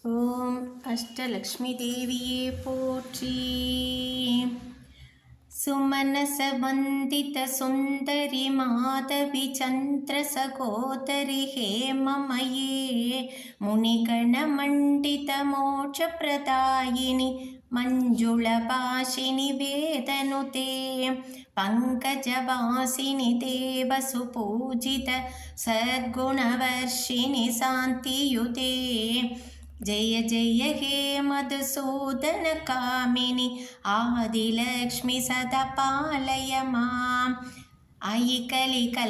ஓம் அஷ்டலக்ஷ்மி தேவியே போற்றி. सुमनस वंदित सुंदरी माधवी चंद्र सहोदरी हेममये मुनिगण मंडित मोक्ष प्रदायिनी मंजुळभाषिणि वेदनुते पंकजवासिनि देवसुपूजित सद्गुणवर्षिणि शान्तियुते जय जय हे मधुसूदन कामिनि आदिलक्ष्मि सदा पालय माम् अयि कलिकल्मषनाशिनि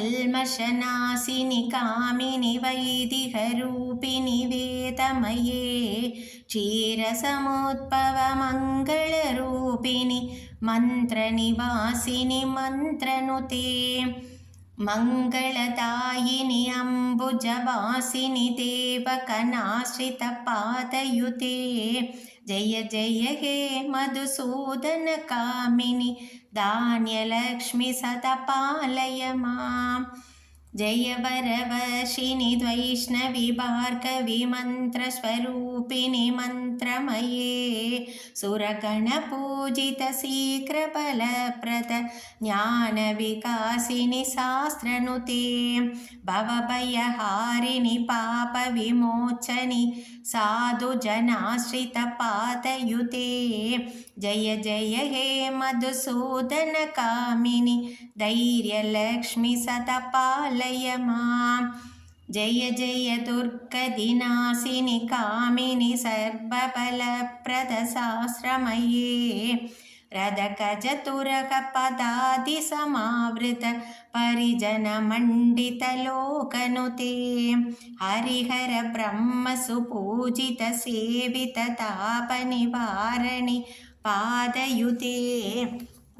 कामिनि वैदिहरूपिणि वेदमये क्षीरसमुद्भवमङ्गलरूपिणि मन्त्रनिवासिनि मन्त्रनुते मंगलदायिनि अम्बुजवासिनि देवकनाश्रितपादयुते जय जय हे मधुसूदन कामिनि धान्यलक्ष्मि सदा पालय माम् जय वरवर्षिणि वैष्णवि भार्गवि मन्त्रस्वरूपिणि मन्त्रमये सुरगणपूजित शीघ्रफलप्रद ज्ञानविकासिनि शास्त्रनुते भवभयहारिणि पापविमोचनि साधुजनाश्रितपादयुते जय जय हे मधुसूदन कामिनि धैर्यलक्ष्मि सदा पालय माम् जय जय दुर्गदिनाशिनि कामिनि सर्वबलप्रद सहस्रमये रथगजतुरग पदादिसमावृत परिजनमण्डितलोकनुते हरिहर ब्रह्म सुपूजित सेवित तापनिवारणि पादयुते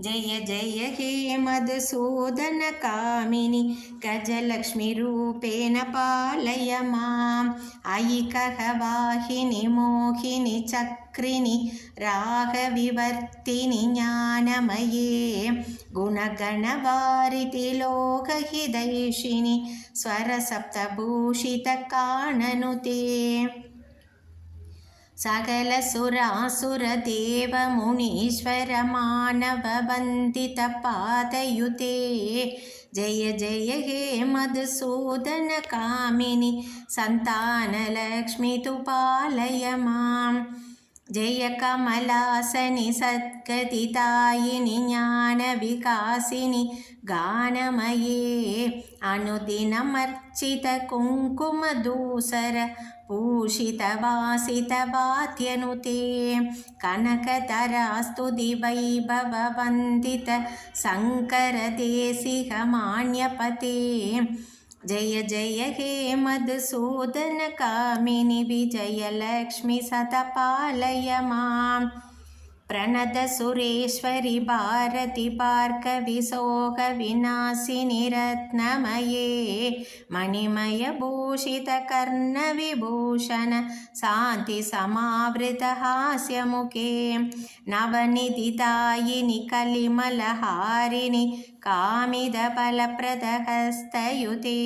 जय जय हे मधुसूदन कामिनि गजलक्ष्मी रूपेण पालय माम् अयि कहवाहिनि मोहिनि चक्रिणि रागविवर्तिनि ज्ञानमये गुणगणवारिधि लोकहितैषिणि स्वरसप्तभूषित काननुते सकल सुरासुर देव मुनीश्वर मानव वंदित पादयुते जय जय हे मधुसूदन कामिनि संतान लक्ष्मी तु पालय माम् जय कमलासनि सद्गतिदायिनि ज्ञानविकासिनि गानमये अनुदिनमर्चित कुङ्कुमधूसर भूषितवासितवाद्यनुते कनकधरास्तुति वैभववन्दित शङ्करदेशिकमान्यपते जय जय हे मधुसूदन कामिनि विजयलक्ष्मि सदा पालय माम् प्रणद सुरेश्वरि भारति भार्गवि शोक विनाशिनि रत्नमये मणिमय भूषित कर्ण विभूषण शान्ति समावृत हास्यमुखे नवनिधिदायिनि कलिमलहारिणि कामिदफलप्रद हस्तयुते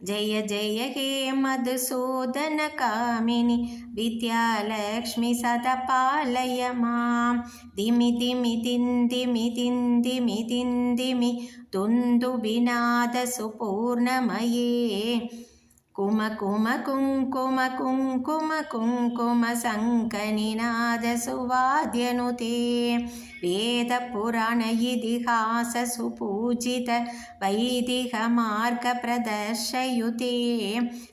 जय जय हे मधुसूदन कामिनि विद्यालक्ष्मि सदा पालय माम् दिमि दिमि दिन्दिमि दिन्दिमि दिन्दिमि दुन्दुभिनाद सुपूर्णमये कुम कुम कुङ्कुम कुङ्कुम कुङ्कुम शङ्खनिनाद सुवाद्यनुते वेद पुराण इतिहास सुपूजित वैदिक मार्ग प्रदर्शयुते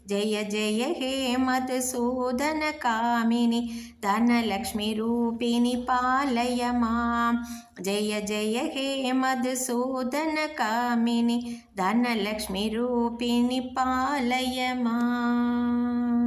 जय जय हे मधुसूदन कामिनि धनलक्ष्मी रूपिणि पालय माम् जय जय हे मधुसूदन कामिनि धनलक्ष्मी रूपिणि पालय माम्।